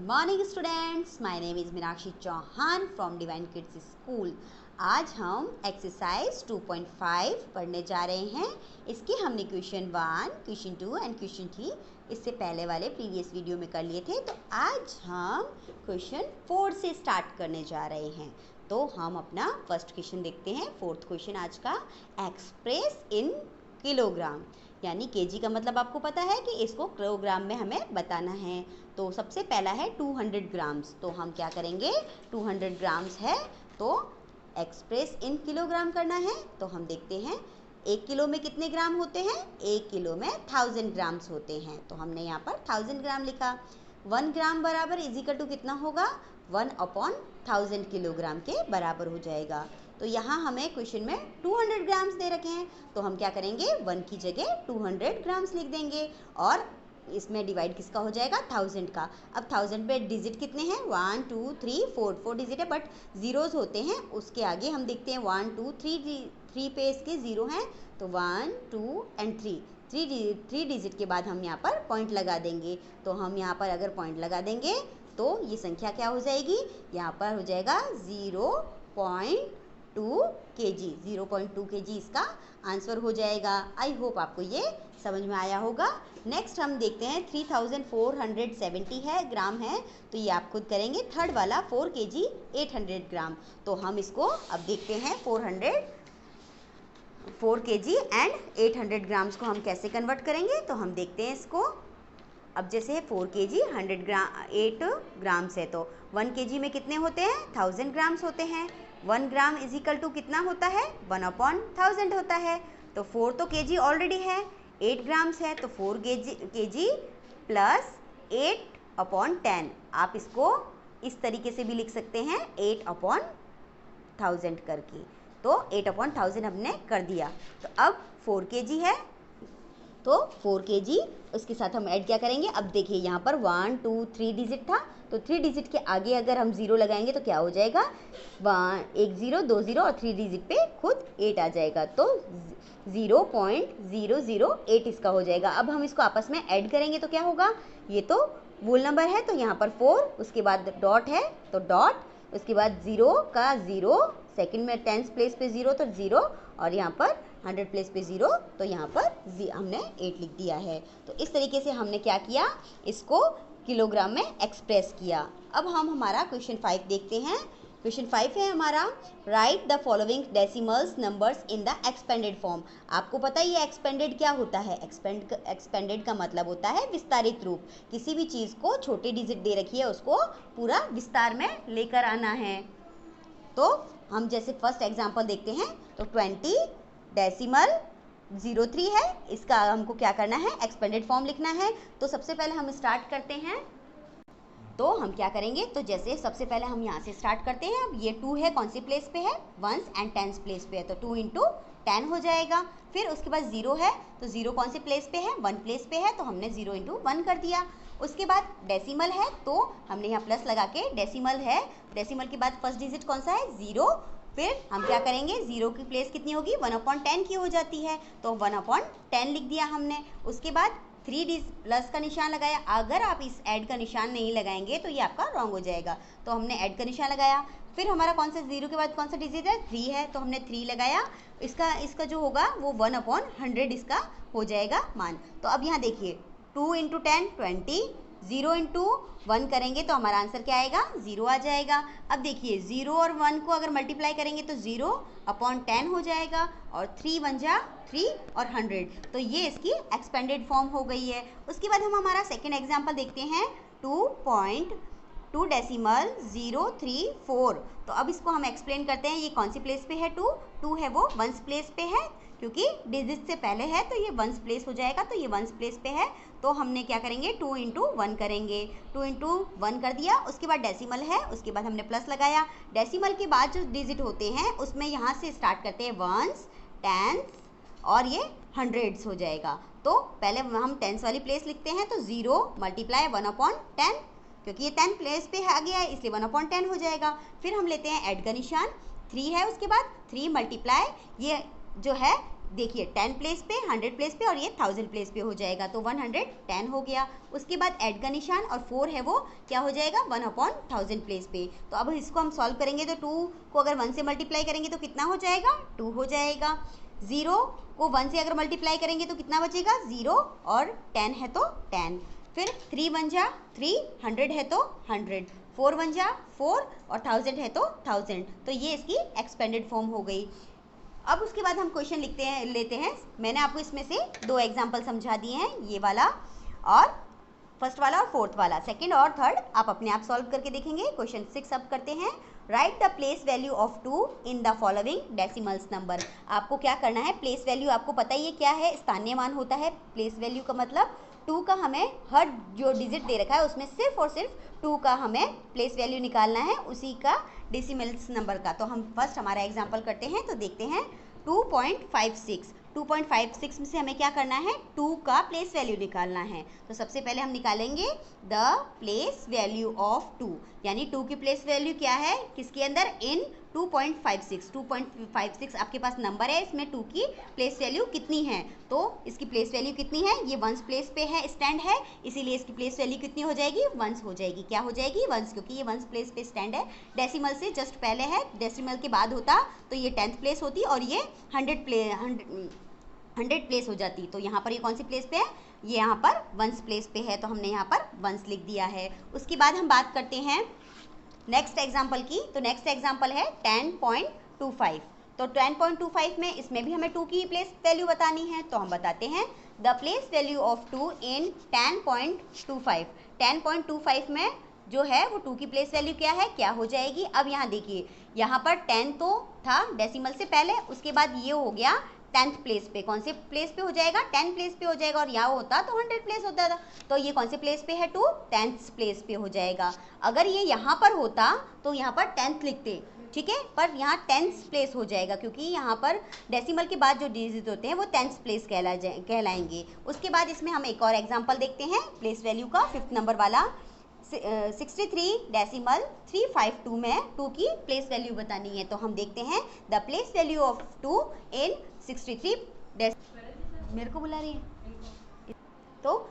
Morning students, my name is Meenakshi Chauhan from Divine Kids school. आज हम exercise 2.5 पढ़ने जा रहे हैं। इसके हमने क्वेश्चन 1, क्वेश्चन 2 एंड क्वेश्चन 3 इससे पहले वाले प्रीवियस वीडियो में कर लिए थे। तो आज हम क्वेश्चन 4 से स्टार्ट करने जा रहे हैं। तो हम अपना फर्स्ट क्वेश्चन देखते हैं। फोर्थ क्वेश्चन आज का, एक्सप्रेस इन किलोग्राम, यानी केजी का मतलब आपको पता है कि इसको किलोग्राम में हमें बताना है। तो सबसे पहला है 200 ग्राम्स। तो हम क्या करेंगे, 200 ग्राम्स है तो एक्सप्रेस इन किलोग्राम करना है। तो हम देखते हैं 1 किलो में कितने ग्राम होते हैं। 1 किलो में 1000 ग्राम्स होते हैं। तो हमने यहाँ पर 1000 ग्राम लिखा। 1 ग्राम बराबर इजिकल टू कितना होगा, 1/1000 किलोग्राम के बराबर हो जाएगा। तो यहाँ हमें क्वेश्चन में 200 ग्राम्स दे रखे हैं, तो हम क्या करेंगे, 1 की जगह 200 ग्राम्स लिख देंगे और इसमें डिवाइड किसका हो जाएगा, 1000 का। अब 1000 पे डिजिट कितने हैं, 1 2 3 4 डिजिट है, बट जीरोज होते हैं। उसके आगे हम देखते हैं 1 2 3 पे इसके जीरो हैं, तो 1 2 एंड 3 डिजिट के बाद हम यहाँ पर पॉइंट लगा देंगे। तो हम यहाँ पर अगर पॉइंट लगा देंगे तो ये संख्या क्या हो जाएगी, यहाँ पर हो जाएगा 0.2 kg। 0.2 kg इसका आंसर हो जाएगा। आई होप आपको ये समझ में आया होगा। नेक्स्ट हम देखते हैं 3470 है ग्राम है, तो ये आप खुद करेंगे। थर्ड वाला 4 kg 800 ग्राम। तो हम इसको अब देखते हैं 4 kg एंड 800 ग्राम्स को हम कैसे कन्वर्ट करेंगे। तो हम देखते हैं इसको। अब जैसे 4 kg 8 ग्राम्स है, तो 1 kg में कितने होते हैं, 1000 ग्राम्स होते हैं। 1 ग्राम इज इक्वल टू कितना होता है, 1/1000 होता है। तो 4 तो kg ऑलरेडी है, 8 ग्राम्स है, तो 4 kg प्लस 8/10। आप इसको इस तरीके से भी लिख सकते हैं 8/1000 करके। तो 8/1000 हमने कर दिया। तो अब 4 kg है, तो 4 kg उसके साथ हम ऐड क्या करेंगे। अब देखिए यहाँ पर 1 2 3 डिजिट था, तो 3 डिजिट के आगे अगर हम 0 लगाएंगे तो क्या हो जाएगा, 1 0 2 0 और 3 डिजिट पे खुद 8 आ जाएगा। तो 0.008 इसका हो जाएगा। अब हम इसको आपस में ऐड करेंगे तो क्या होगा, ये तो वोल नंबर है, तो यहाँ पर 4, उसके बाद डॉट है तो डॉट, उसके बाद 0 का 0, सेकंड में 10 प्लेस पे 0 तो 0, और यहाँ पर 100 प्लेस पे 0, तो यहाँ पर हमने 8 लिख दिया है। तो इस तरीके से हमने क्या किया, इसको किलोग्राम में एक्सप्रेस किया। अब हम हमारा क्वेश्चन 5 देखते हैं। क्वेश्चन 5 है हमारा, right the following decimals numbers in the expanded form. आपको पता है ये एक्सपेंडेड क्या होता है। एक्सपेंडेड का मतलब होता है विस्तारित रूप। किसी भी चीज़ को छोटे डिजिट दे रखी है, उसको पूरा विस्तार में लेकर आना है। तो हम जैसे फर्स्ट एग्जांपल देखते हैं, तो 20.03 है, इसका हमको क्या करना है, एक्सपेंडेड फॉर्म लिखना है। तो सबसे पहले हम स्टार्ट करते हैं। तो हम क्या करेंगे, तो जैसे सबसे पहले हम यहाँ से स्टार्ट करते हैं। अब ये 2 है, कौन सी प्लेस पे है, 1s एंड 10s प्लेस पे है, तो 2 × 10 हो जाएगा। फिर उसके बाद 0 है, तो 0 कौन सी प्लेस पे है, 1 प्लेस पे है, तो हमने 0 × 1 कर दिया। उसके बाद डेसिमल है, तो हमने यहाँ प्लस लगा के, डेसिमल है, डेसिमल के बाद फर्स्ट डिजिट कौन सा है, 0। फिर हम क्या करेंगे, 0 की प्लेस कितनी होगी, 1/10 की हो जाती है, तो 1/10 लिख दिया हमने। उसके बाद 3 प्लस का निशान लगाया। अगर आप इस ऐड का निशान नहीं लगाएंगे तो ये आपका रॉन्ग हो जाएगा। तो हमने ऐड का निशान लगाया। फिर हमारा कौन सा 0 के बाद कौन सा डिजिट है, 3 है, तो हमने 3 लगाया। इसका जो होगा वो 1/100 इसका हो जाएगा मान। तो अब यहाँ देखिए 2 × 10 20, 0 × 1 करेंगे तो हमारा आंसर क्या आएगा, 0 आ जाएगा। अब देखिए 0 और 1 को अगर मल्टीप्लाई करेंगे तो 0/10 हो जाएगा, और 3 × 3 और 100, तो ये इसकी एक्सपेंडेड फॉर्म हो गई है। उसके बाद हम हमारा सेकेंड एग्जाम्पल देखते हैं, 2.2.034। तो अब इसको हम एक्सप्लेन करते हैं। ये कौन सी प्लेस पे है, 2 है वो 1s प्लेस पे है, क्योंकि डिजिट से पहले है तो ये 1s प्लेस हो जाएगा, तो ये 1s प्लेस पे है। तो हमने क्या करेंगे, 2 × 1 करेंगे, 2 × 1 कर दिया। उसके बाद डेसिमल है, उसके बाद हमने प्लस लगाया। डेसिमल के बाद जो डिजिट होते हैं उसमें यहाँ से स्टार्ट करते हैं 1s 10s और ये 100s हो जाएगा। तो पहले हम 10s वाली प्लेस लिखते हैं, तो 0 × 1/10, क्योंकि ये 10 प्लेस पे आ गया है इसलिए 1/10 हो जाएगा। फिर हम लेते हैं ऐड का निशान, 3 है, उसके बाद 3 × ये जो है देखिए 10 प्लेस पे, 100 प्लेस पे और ये 1000 प्लेस पे हो जाएगा, तो 110 हो गया। उसके बाद ऐड का निशान और 4 है वो क्या हो जाएगा 1/1000 प्लेस पे। तो अब इसको हम सॉल्व करेंगे तो 2 को अगर 1 से मल्टीप्लाई करेंगे तो कितना हो जाएगा 2 हो जाएगा। 0 को 1 से अगर मल्टीप्लाई करेंगे तो कितना बचेगा 0 और 10 है तो 10। फिर 3 1 जा 3, 100 है तो 100, 4 1 जा 4 और 1000 है तो 1000। तो ये इसकी एक्सपेंडेड फॉर्म हो गई। अब उसके बाद हम क्वेश्चन लेते हैं। मैंने आपको इसमें से 2 एग्जाम्पल समझा दिए हैं, ये वाला और फर्स्ट वाला और फोर्थ वाला। सेकंड और थर्ड आप अपने आप सॉल्व करके देखेंगे। क्वेश्चन 6 अब करते हैं। Right the place value of 2 in the following decimals number. आपको क्या करना है, प्लेस वैल्यू आपको पता ही है क्या है, स्थानीय मान होता है। प्लेस वैल्यू का मतलब 2 का हमें हर जो डिजिट दे रखा है उसमें सिर्फ और सिर्फ 2 का हमें प्लेस वैल्यू निकालना है, उसी का डेसिमल्स नंबर का। तो हम फर्स्ट हमारा एग्जांपल करते हैं। तो देखते हैं 2.56 2.56 में से हमें क्या करना है 2 का प्लेस वैल्यू निकालना है। तो सबसे पहले हम निकालेंगे द प्लेस वैल्यू ऑफ 2, यानी 2 की प्लेस वैल्यू क्या है किसके अंदर इन 2.56 2.56 आपके पास नंबर है, इसमें 2 की प्लेस वैल्यू कितनी है, तो इसकी प्लेस वैल्यू कितनी है, ये वंस प्लेस पे है स्टैंड है, इसीलिए इसकी प्लेस वैल्यू कितनी हो जाएगी वंस हो जाएगी। क्या हो जाएगी वंस, क्योंकि ये वंस प्लेस पे स्टैंड है, डेसिमल से जस्ट पहले है, डेसिमल के बाद होता तो ये 10th प्लेस होती और ये 100 प्लेस हो जाती। तो यहाँ पर ये कौन सी प्लेस पे है, ये यहाँ पर वंस प्लेस पे है, तो हमने यहाँ पर वंस लिख दिया है। उसके बाद हम बात करते हैं नेक्स्ट एग्जाम्पल की। तो नेक्स्ट एग्जाम्पल है 10.25। तो 10.25 में इसमें भी हमें 2 की प्लेस वैल्यू बतानी है, तो हम बताते हैं द प्लेस वैल्यू ऑफ 2 इन 10.25। 10.25 में जो है वो 2 की प्लेस वैल्यू क्या है, क्या हो जाएगी। अब यहाँ देखिए, यहाँ पर 10 तो था डेसिमल से पहले, उसके बाद ये हो गया 10th प्लेस पे। कौन से प्लेस पे हो जाएगा 10 प्लेस पे हो जाएगा, और यहाँ होता तो 100 प्लेस होता था, तो ये कौन से प्लेस पे है 2 10th प्लेस पे हो जाएगा। अगर ये यहाँ पर होता तो यहाँ पर 10th लिखते, ठीक है, पर यहाँ 10th प्लेस हो जाएगा क्योंकि यहाँ पर डेसिमल के बाद जो डिजिट होते हैं वो 10th प्लेस कहलाएंगे। उसके बाद इसमें हम एक और एग्जाम्पल देखते हैं प्लेस वैल्यू का, 5th नंबर वाला। 63.352 में 2 की प्लेस वैल्यू बतानी है, तो हम देखते हैं द प्लेस वैल्यू ऑफ 2 इन 63 मेरे को बुला रही है, तो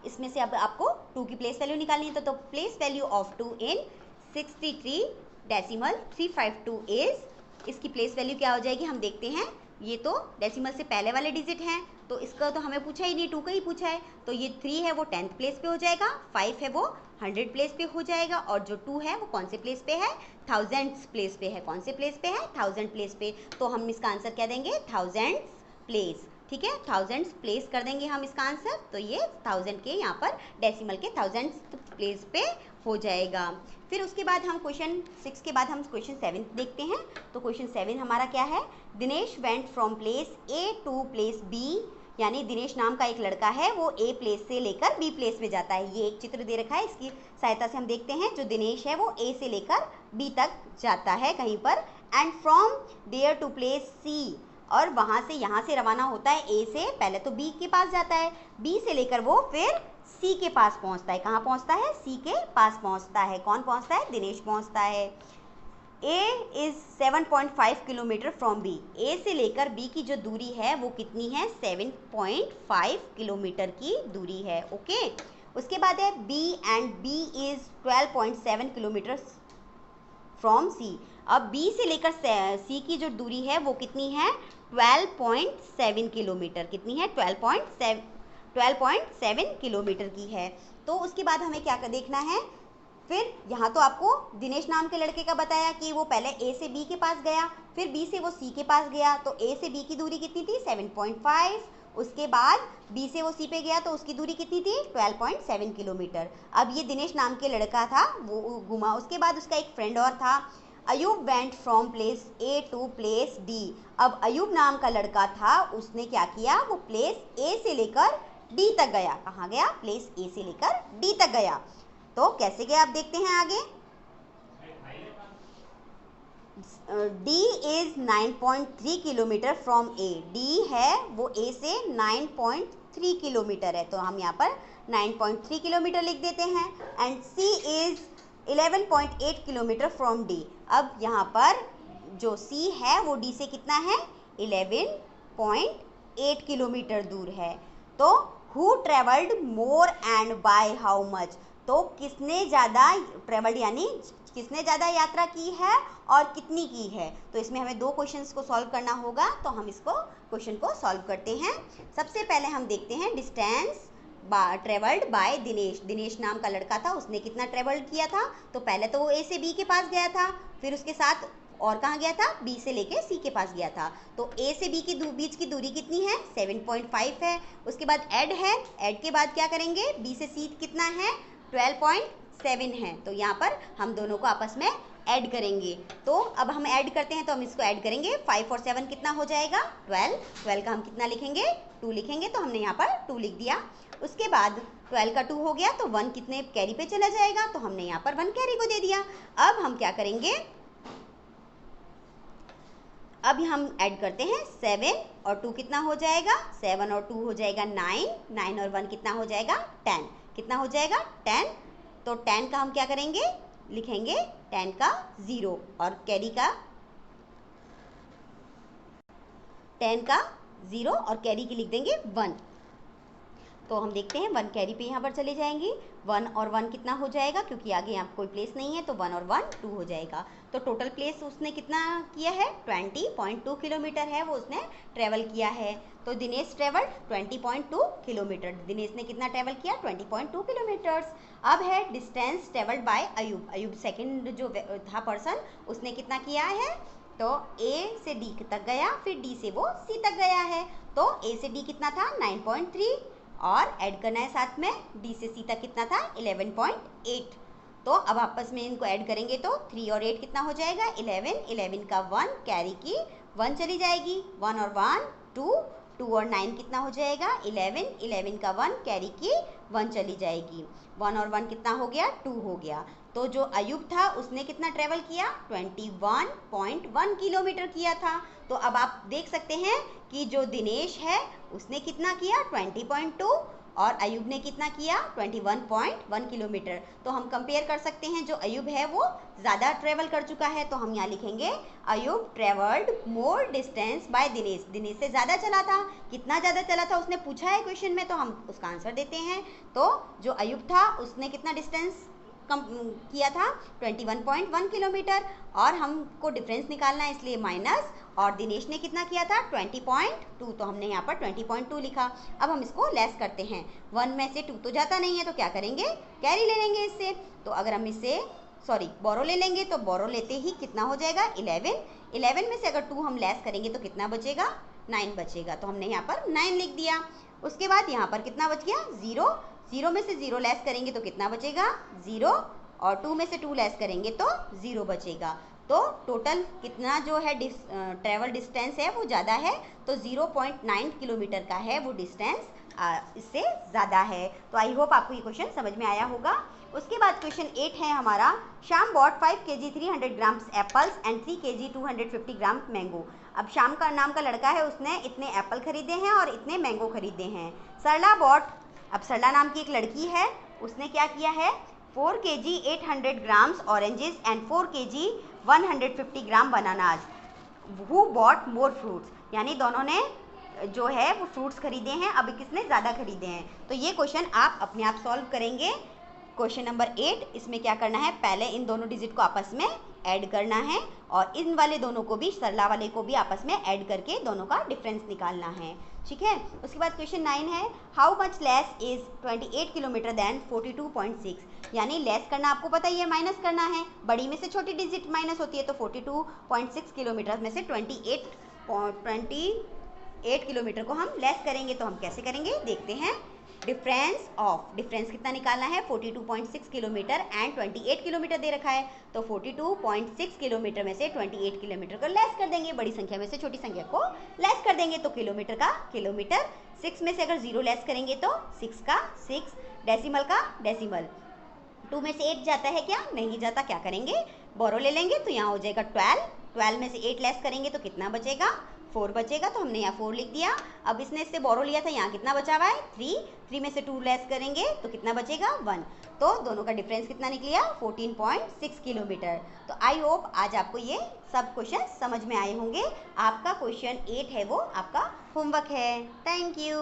इसमें से अब आपको 2 की प्लेस वैल्यू निकालनी है। तो place value of 2 in 63.352 is, इसकी प्लेस वैल्यू क्या हो जाएगी हम देखते हैं। ये तो डेसिमल से पहले वाले डिजिट हैं, तो इसका तो हमें पूछा ही नहीं, 2 का ही पूछा है, तो ये 3 है वो 10th प्लेस पे हो जाएगा, 5 है वो 100 प्लेस पे हो जाएगा, और जो 2 है वो कौन से प्लेस पे है 1000 प्लेस पे है। कौन से प्लेस पे है 1000 प्लेस पे, तो हम इसका आंसर क्या देंगे 1000 प्लेस, ठीक है, 1000 प्लेस कर देंगे हम इसका आंसर। तो ये 1000 के यहाँ पर डेसिमल के 1000 प्लेस पे हो जाएगा। फिर उसके बाद हम क्वेश्चन 6 के बाद हम क्वेश्चन 7 देखते हैं। तो क्वेश्चन 7 हमारा क्या है, Dinesh went from place A to place B, यानी दिनेश नाम का एक लड़का है वो ए प्लेस से लेकर बी प्लेस में जाता है। ये एक चित्र दे रखा है, इसकी सहायता से हम देखते हैं जो दिनेश है वो ए से लेकर बी तक जाता है कहीं पर, and from there to place C, और वहाँ से यहाँ से रवाना होता है ए से, पहले तो बी के पास जाता है, बी से लेकर वो फिर सी के पास पहुँचता है। कहाँ पहुँचता है सी के पास पहुँचता है। कौन पहुँचता है दिनेश पहुँचता है। A is 7.5 kilometre from B, A से लेकर B की जो दूरी है वो कितनी है 7.5 किलोमीटर की दूरी है, ओके। उसके बाद है B and B is 12.7 kilometre from C। अब B से लेकर C की जो दूरी है वो कितनी है 12.7 किलोमीटर, कितनी है 12.7 किलोमीटर की है। तो उसके बाद हमें क्या देखना है, फिर यहाँ तो आपको दिनेश नाम के लड़के का बताया कि वो पहले ए से बी के पास गया, फिर बी से वो सी के पास गया, तो ए से बी की दूरी कितनी थी 7.5, उसके बाद बी से वो सी पे गया तो उसकी दूरी कितनी थी 12.7 किलोमीटर। अब ये दिनेश नाम के लड़का था वो घुमा, उसके बाद उसका एक फ्रेंड और था, Ayub went from place A to place D. अब अयूब नाम का लड़का था, उसने क्या किया, वो प्लेस ए से लेकर डी तक गया। कहाँ गया, प्लेस ए से लेकर डी तक गया। तो कैसे गए आप देखते हैं आगे। D is 9.3 kilometre from A, D है वो A से 9.3 किलोमीटर है, तो हम यहाँ पर 9.3 किलोमीटर लिख देते हैं। And C is 11.8 kilometre from D। अब यहाँ पर जो C है वो D से कितना है 11 7.8 किलोमीटर दूर है। तो who travelled more and by how much, तो किसने ज़्यादा ट्रेवल्ड यानी किसने ज़्यादा यात्रा की है और कितनी की है। तो इसमें हमें दो क्वेश्चंस को सॉल्व करना होगा, तो हम इसको क्वेश्चन को सॉल्व करते हैं। सबसे पहले हम देखते हैं distance travelled by Dinesh. Dinesh नाम का लड़का था, उसने कितना ट्रेवल्ड किया था। तो पहले तो वो ए से बी के पास गया था, फिर उसके साथ और कहाँ गया था, बी से लेके सी के पास गया था। तो ए से बी के बीच की दूरी कितनी है, 7.5 है। उसके बाद ऐड है, ऐड के बाद क्या करेंगे, बी से सी कितना है, 12.7 है। तो यहाँ पर हम दोनों को आपस में ऐड करेंगे। तो अब हम ऐड करते हैं, तो हम इसको ऐड करेंगे, 5 और 7 कितना हो जाएगा, 12। 12 का हम कितना लिखेंगे, 2 लिखेंगे। तो हमने यहाँ पर 2 लिख दिया। उसके बाद 12 का 2 हो गया, तो 1 कितने कैरी पे चला जाएगा, तो हमने यहाँ पर 1 कैरी को दे दिया। अब हम क्या करेंगे, अब हम ऐड करते हैं, 7 और 2 कितना हो जाएगा, 7 और 2 हो जाएगा 9, 9 और 1 कितना हो जाएगा, 10। कितना हो जाएगा, 10। तो 10 का हम क्या करेंगे, लिखेंगे 10 का 0 और कैरी का 10 का 0 और कैरी की लिख देंगे 1। तो हम देखते हैं 1 कैरी पे यहाँ पर चले जाएंगे, 1 और 1 कितना हो जाएगा, क्योंकि आगे यहाँ कोई प्लेस नहीं है, तो 1 और 1 2 हो जाएगा। तो टोटल प्लेस उसने कितना किया है, 20.2 किलोमीटर है वो उसने ट्रेवल किया है। तो दिनेश ट्रेवल 20.2 किलोमीटर। दिनेश ने कितना ट्रेवल किया, 20.2 किलोमीटर्स। अब है distance travelled by Ayub. Ayub second जो था पर्सन, उसने कितना किया है, तो ए से डी तक गया, फिर डी से वो सी तक गया है। तो ए से डी कितना था, 9.3, और ऐड करना है साथ में, डी से सी तक कितना था, 11.8। तो अब आपस में इनको ऐड करेंगे तो 3 और 8 कितना हो जाएगा, 11। 11 का 1 कैरी की 1 चली जाएगी, 1 और 1 2, 2 और 9 कितना हो जाएगा, 11। 11 का 1 कैरी की 1 चली जाएगी, 1 और 1 कितना हो गया, 2 हो गया। तो जो अयूब था उसने कितना ट्रेवल किया, 21.1 किलोमीटर किया था। तो अब आप देख सकते हैं कि जो दिनेश है उसने कितना किया, 20.2, और अयूब ने कितना किया, 21.1 किलोमीटर। तो हम कंपेयर कर सकते हैं, जो अयूब है वो ज़्यादा ट्रेवल कर चुका है, तो हम यहाँ लिखेंगे Ayub travelled more distance by Dinesh. Dinesh से ज़्यादा चला था, कितना ज़्यादा चला था उसने पूछा है क्वेश्चन में, तो हम उसका आंसर देते हैं। तो जो अयूब था उसने कितना डिस्टेंस कम किया था, 21.1 किलोमीटर, और हमको डिफरेंस निकालना है इसलिए माइनस, और दिनेश ने कितना किया था, 20.2, तो हमने यहाँ पर 20.2 लिखा। अब हम इसको लेस करते हैं, 1 में से 2 तो जाता नहीं है, तो क्या करेंगे, कैरी ले लेंगे इससे। तो अगर हम इससे बोरो ले लेंगे, तो बोरो लेते ही कितना हो जाएगा, 11। 11 में से अगर 2 हम लेस करेंगे तो कितना बचेगा, 9 बचेगा। तो हमने यहाँ पर 9 लिख दिया। उसके बाद यहाँ पर कितना बच गया, 0। 0 में से 0 लेस करेंगे तो कितना बचेगा, 0, और 2 में से 2 लेस करेंगे तो 0 बचेगा। तो टोटल कितना जो है ट्रैवल डिस्टेंस है वो ज़्यादा है, तो 0.9 किलोमीटर का है वो डिस्टेंस, इससे ज़्यादा है। तो आई होप आपको ये क्वेश्चन समझ में आया होगा। उसके बाद क्वेश्चन 8 है हमारा, Shyam bought 5 kg 300 grams apples and 3 kg 250 gram mango. अब श्याम का नाम का लड़का है, उसने इतने एप्पल खरीदे हैं और इतने मैंगो खरीदे हैं। सरला बॉट, अब सरला नाम की एक लड़की है, उसने क्या किया है, 4 kg 800 grams oranges and 4 kg 150 gram bananas. Who bought more fruits, यानी दोनों ने जो है वो फ्रूट्स खरीदे हैं, अब किसने ज़्यादा खरीदे हैं। तो ये क्वेश्चन आप अपने आप सॉल्व करेंगे। क्वेश्चन नंबर 8, इसमें क्या करना है, पहले इन दोनों डिजिट को आपस में ऐड करना है, और इन वाले दोनों को भी, सरला वाले को भी आपस में ऐड करके दोनों का डिफरेंस निकालना है, ठीक है। उसके बाद क्वेश्चन 9 है, how much less is 28 kilometre than 42.6, यानी लेस करना आपको पता ही है, माइनस करना है, बड़ी में से छोटी डिजिट माइनस होती है, तो 42.6 किलोमीटर में से 28 किलोमीटर को हम लेस करेंगे। तो हम कैसे करेंगे, देखते हैं। डिफरेंस ऑफ, डिफरेंस कितना निकालना है, 42.6 किलोमीटर एंड 28 किलोमीटर दे रखा है, तो 42.6 किलोमीटर में से 28 किलोमीटर को लेस कर देंगे, बड़ी संख्या में से छोटी संख्या को लेस कर देंगे। तो किलोमीटर का किलोमीटर, 6 में से अगर 0 लेस करेंगे तो 6 का 6, डेसिमल का डेसिमल, 2 में से 8 जाता है क्या, नहीं जाता, क्या करेंगे, बोरो ले लेंगे, तो यहाँ हो जाएगा 12। 12 में से 8 लेस करेंगे तो कितना बचेगा, 4 बचेगा, तो हमने यहाँ 4 लिख दिया। अब इसने इससे बोरो लिया था, यहाँ कितना बचा हुआ है 3 में से 2 लेस करेंगे तो कितना बचेगा 1। तो दोनों का डिफरेंस कितना निकला 14.6 किलोमीटर। तो आई होप आज आपको ये सब क्वेश्चन समझ में आए होंगे। आपका क्वेश्चन 8 है वो आपका होमवर्क है। Thank you.